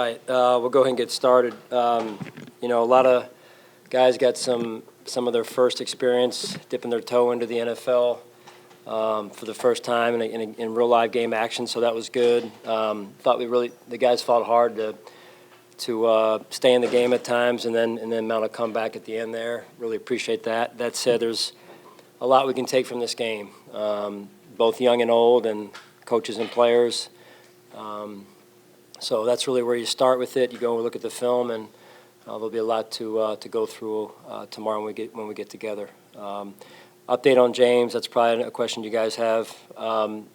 right, we'll go ahead and get started. A lot of guys got some of their first experience dipping their toe into the NFL for the first time in real live game action, so that was good. Thought the guys fought hard to stay in the game at times and then mount a comeback at the end there. Really appreciate that. That said, there's a lot we can take from this game, both young and old, and coaches and players. So that's really where you start with it. You go and look at the film, and there'll be a lot to go through tomorrow when we get together. Update on James. That's probably a question you guys have.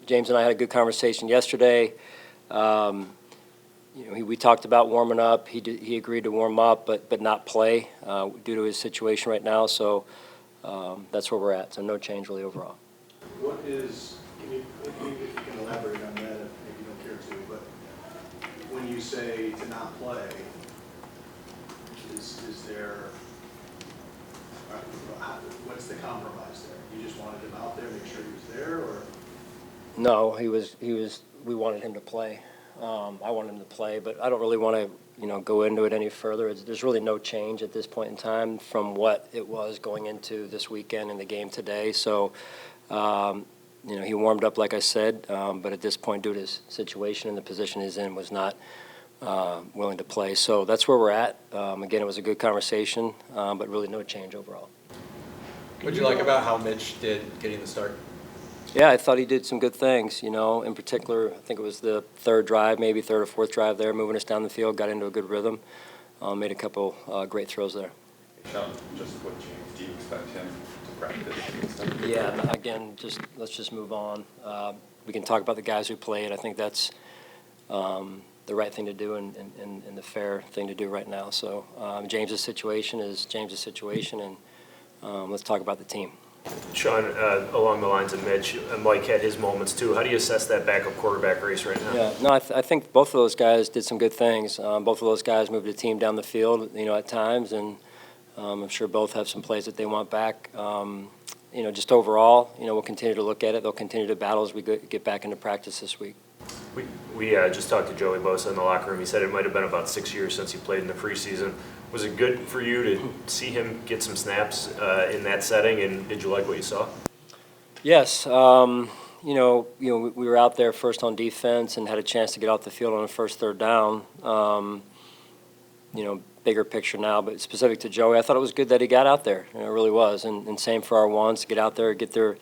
James and I had a good conversation yesterday. We talked about warming up. He agreed to warm up, but not play due to his situation right now. So that's where we're at. So no change really overall. What is? If you can elaborate on that, if you don't care to, but when you say to not play, is there? What's the compromise there? You just wanted him out there, make sure he was there, or? No, he was. We wanted him to play. I wanted him to play, but I don't really want to, go into it any further. There's really no change at this point in time from what it was going into this weekend and the game today. So, he warmed up, like I said, but at this point, due to his situation and the position he's in, was not willing to play. So that's where we're at. Again, it was a good conversation, but really no change overall. What did you like about how Mitch did getting the start? Yeah, I thought he did some good things, in particular. I think it was the third or fourth drive there, moving us down the field, got into a good rhythm, made a couple great throws there. Sean, just what do you expect him to practice? Yeah, again, let's just move on. We can talk about the guys who played. I think that's the right thing to do and the fair thing to do right now. So James's situation is James's situation, and let's talk about the team. Sean, along the lines of Mitch, Mike had his moments too. How do you assess that backup quarterback race right now? Yeah, no, I think both of those guys did some good things. Both of those guys moved the team down the field, at times, and I'm sure both have some plays that they want back. Just overall, we'll continue to look at it. They'll continue to battle as we get back into practice this week. We just talked to Joey Bosa in the locker room. He said it might have been about 6 years since he played in the preseason. Was it good for you to see him get some snaps in that setting, and did you like what you saw? Yes. We were out there first on defense and had a chance to get off the field on the first third down. Bigger picture now, but specific to Joey, I thought it was good that he got out there. It really was. And same for our ones, to get out there, get their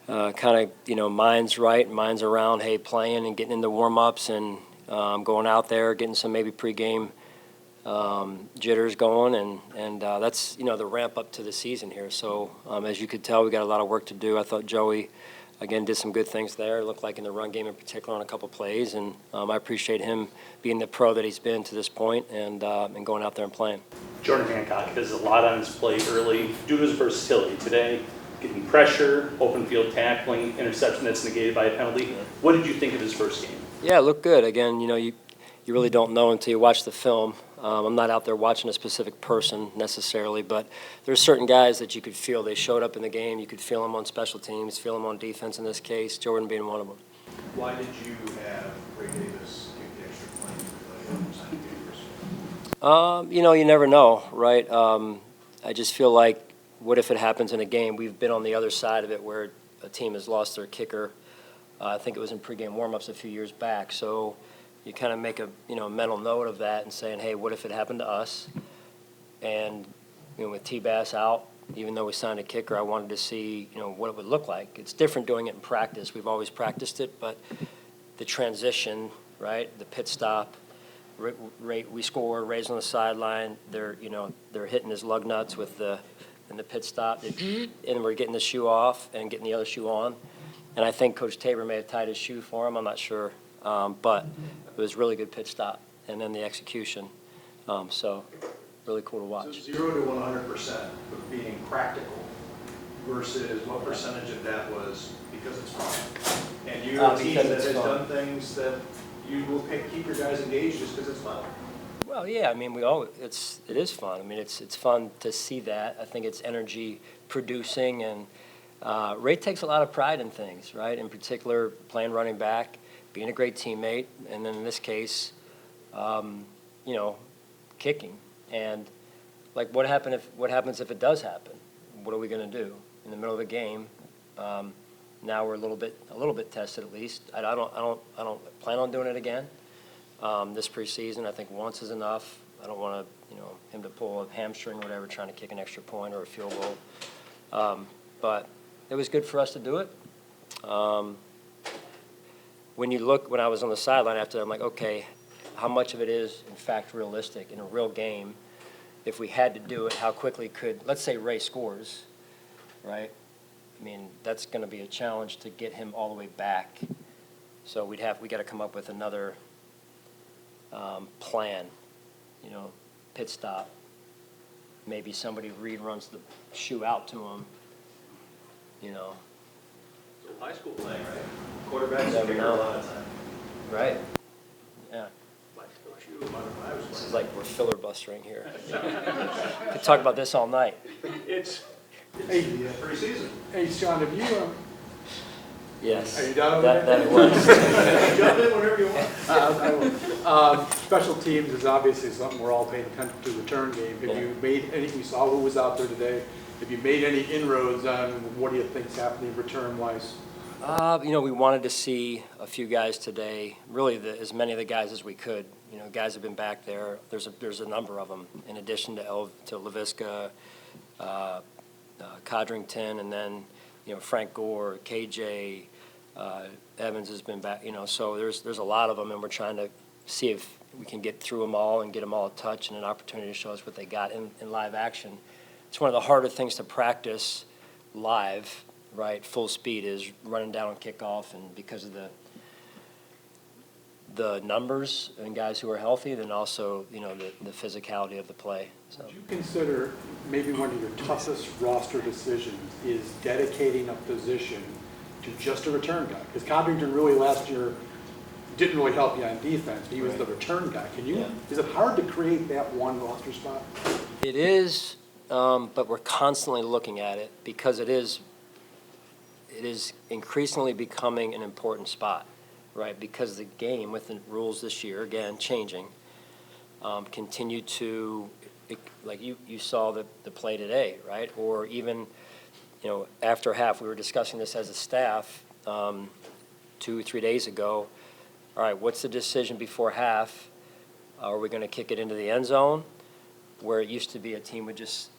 minds right, minds around, hey, playing and getting into warm-ups and going out there, getting some maybe pregame jitters going, and that's the ramp up to the season here. So as you could tell, we got a lot of work to do. I thought Joey again did some good things there. It looked like in the run game in particular on a couple plays, and I appreciate him being the pro that he's been to this point and going out there and playing. Jordan Hancock has a lot on his plate early due to his versatility today. Getting pressure, open field tackling, interception that's negated by a penalty. What did you think of his first game? Yeah, it looked good. Again, you really don't know until you watch the film. I'm not out there watching a specific person necessarily, but there's certain guys that you could feel. They showed up in the game. You could feel them on special teams, feel them on defense in this case, Jordan being one of them. Why did you have Ray Davis take the extra point? You never know, right? I just feel like, what if it happens in a game? We've been on the other side of it where a team has lost their kicker. I think it was in pregame warmups a few years back. So you kind of make a mental note of that and saying, hey, what if it happened to us? And with T-Bass out, even though we signed a kicker, I wanted to see what it would look like. It's different doing it in practice. We've always practiced it, but the transition, right, the pit stop, we score, Ray's on the sideline. They're hitting his lug nuts with the pit stop, and we're getting the shoe off and getting the other shoe on. And I think Coach Tabor may have tied his shoe for him. I'm not sure. But it was really good pitch stop, and then the execution. So really cool to watch. So 0 to 100% of being practical versus what percentage of that was because it's fun? And you're a team that has done things that you will keep your guys engaged just because it's fun. Well, yeah, it is fun. It's fun to see that. I think it's energy producing, and Ray takes a lot of pride in things, right? In particular, playing running back, being a great teammate, and then in this case, kicking. And like, what happens if it does happen? What are we going to do in the middle of a game? Now we're a little bit tested at least. I don't plan on doing it again this preseason. I think once is enough. I don't want him to pull a hamstring or whatever, trying to kick an extra point or a field goal. But it was good for us to do it. When I was on the sideline after, I'm like, okay, how much of it is in fact realistic in a real game? If we had to do it, how quickly let's say Ray scores, right? I mean, that's going to be a challenge to get him all the way back. So we got to come up with another plan, pit stop. Maybe somebody runs the shoe out to him, High school thing, right? Quarterbacks Never kicker know. a lot of time. Right? Yeah. Bicycle shoe, I was This is playing. like we're filibustering here. Could talk about this all night. It's Hey, preseason. hey, Sean, have you, Yes. Are you done over That there? it was. Jump in whenever you want. special teams is obviously something we're all paying attention to, return game. Have you made any, we saw who was out there today. Have you made any inroads on what do you think's happening return-wise? We wanted to see a few guys today, really as many of the guys as we could. Guys have been back there. There's a number of them, in addition to Laviska, Codrington, and then, Frank Gore, KJ, Evans has been back, so there's a lot of them, and we're trying to see if we can get through them all and get them all a touch and an opportunity to show us what they got in live action. It's one of the harder things to practice live, right? Full speed is running down on kickoff, and because of the numbers and guys who are healthy, then also, the physicality of the play. So. Would you consider maybe one of your toughest roster decisions is dedicating a position to just a return guy? Because Codrington really last year didn't really help you on defense. He was the return guy. Is it hard to create that one roster spot? It is, but we're constantly looking at it because it is increasingly becoming an important spot, right? Because the game, with the rules this year, again, changing, continue to, like you saw the play today, right? Or even, after half, we were discussing this as a staff 2-3 days ago. All right, what's the decision before half? Are we going to kick it into the end zone, where it used to be a team would just,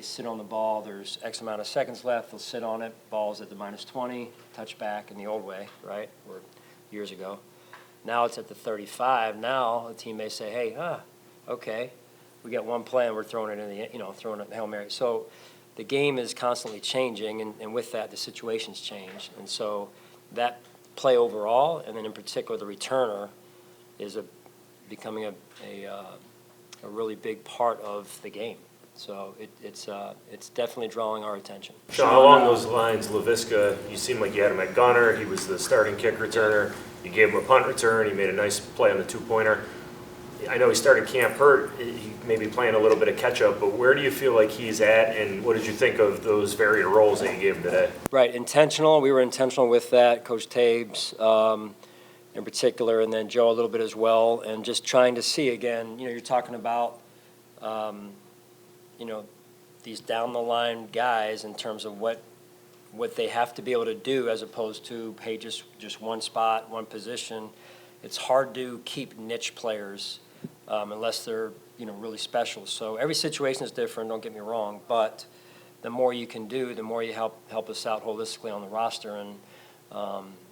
sit on the ball, there's X amount of seconds left, they'll sit on it, ball's at the -20, touchback in the old way, right, or years ago. Now it's at the 35. Now a team may say, hey, okay, we got one play and we're throwing it in the, throwing it in Hail Mary. So the game is constantly changing, and with that, the situations change. And so that play overall, and then in particular the returner, is becoming a really big part of the game. So it's definitely drawing our attention. Sean, along those lines, Laviska, you seem like you had him at gunner. He was the starting kick returner. You gave him a punt return. He made a nice play on the two-pointer. I know he started camp hurt. He may be playing a little bit of catch-up, but where do you feel like he's at, and what did you think of those varied roles that you gave him today? Right, intentional. We were intentional with that. Coach Tabes in particular, and then Joe a little bit as well, and just trying to see, again, you're talking about these down-the-line guys in terms of what they have to be able to do, as opposed to, hey, just one spot, one position. It's hard to keep niche players unless they're really special. So every situation is different, don't get me wrong, but the more you can do, the more you help us out holistically on the roster. And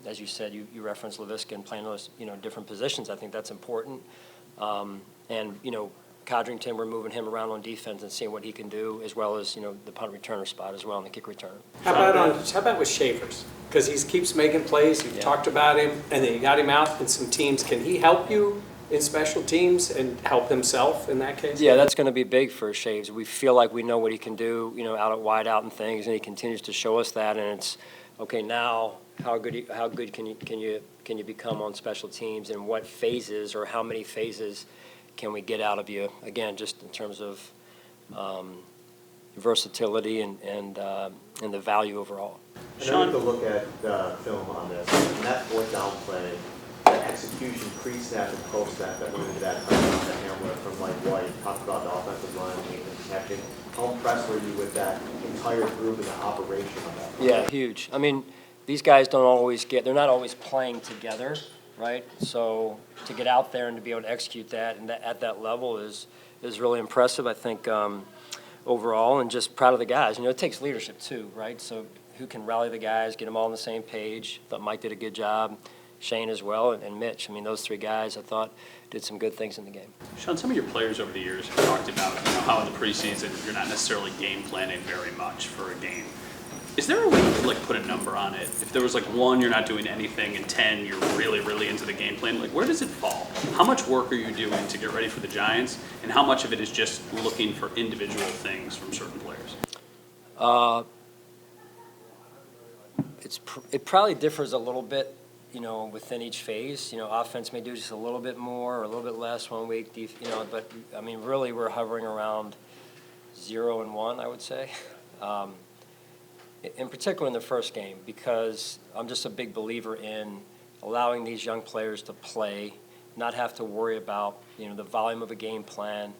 as you said, you referenced Laviska and playing those different positions. I think that's important. And Codrington, we're moving him around on defense and seeing what he can do, as well as the punt returner spot as well, and the kick return. How about with Shavers? Because he keeps making plays. You've talked about him, and then you got him out in some teams. Can he help you in special teams and help himself in that case? Yeah, that's going to be big for Shaves. We feel like we know what he can do, out at wide out and things, and he continues to show us that. And it's okay now. How good can you become on special teams, and what phases or how many phases can we get out of you? Again, just in terms of versatility and the value overall. I know you have to look at the film on this, and that fourth down play, execution pre-snap and post-snap that went into that touchdown to Hamler from Mike White. Talked about the offensive line being protected. How impressed were you with that entire group and the operation of that? Yeah, huge. I mean, these guys don't always they're not always playing together, right? So to get out there and to be able to execute that and at that level is really impressive, I think, overall, and just proud of the guys. You know, it takes leadership too, right? So who can rally the guys, get them all on the same page. I thought Mike did a good job, Shane as well, and Mitch. I mean, those three guys I thought did some good things in the game. Sean, some of your players over the years have talked about, how in the preseason you're not necessarily game planning very much for a game. Is there a way you could put a number on it? If there was 1, you're not doing anything, and 10, you're really, really into the game plan, where does it fall? How much work are you doing to get ready for the Giants, and how much of it is just looking for individual things from certain players? It probably differs a little bit, within each phase. Offense may do just a little bit more or a little bit less one week, but I mean, really we're hovering around 0 and 1, I would say. In particular in the first game, because I'm just a big believer in allowing these young players to play, not have to worry about, the volume of a game plan,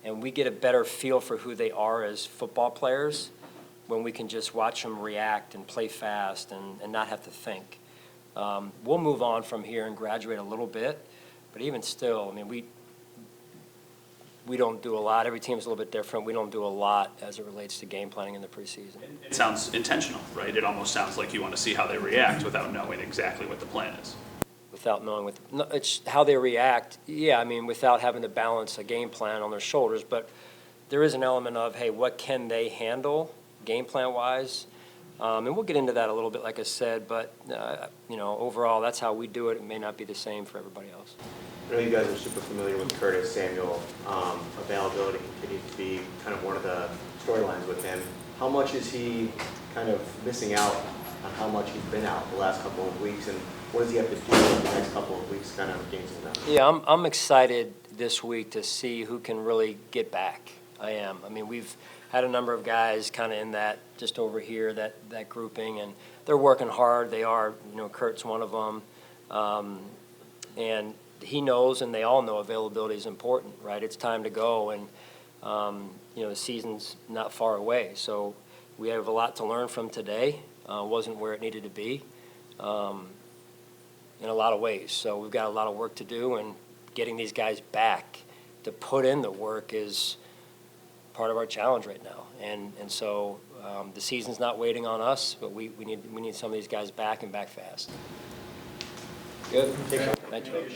and we get a better feel for who they are as football players when we can just watch them react and play fast and not have to think. We'll move on from here and graduate a little bit, but even still, I mean, we don't do a lot. Every team's a little bit different. We don't do a lot as it relates to game planning in the preseason. It sounds intentional, right? It almost sounds like you want to see how they react without knowing exactly what the plan is. Without knowing it's how they react, yeah, I mean, without having to balance a game plan on their shoulders. But there is an element of, hey, what can they handle game plan-wise? And we'll get into that a little bit, like I said. But, overall, that's how we do it. It may not be the same for everybody else. I know you guys are super familiar with Curtis Samuel. Availability continues to be kind of one of the storylines with him. How much is he kind of missing out on how much he's been out the last couple of weeks, and what does he have to do in the next couple of weeks kind of gain some time? Yeah, I'm excited this week to see who can really get back. I am. I mean, we've had a number of guys kind of in that, just over here, that grouping, and they're working hard. They are, Kurt's one of them. And he knows, and they all know, availability is important, right? It's time to go, and, the season's not far away. So we have a lot to learn from today. Wasn't where it needed to be in a lot of ways. So we've got a lot of work to do, and getting these guys back to put in the work is part of our challenge right now. And so the season's not waiting on us, but we need some of these guys back and back fast. Good. Thank you.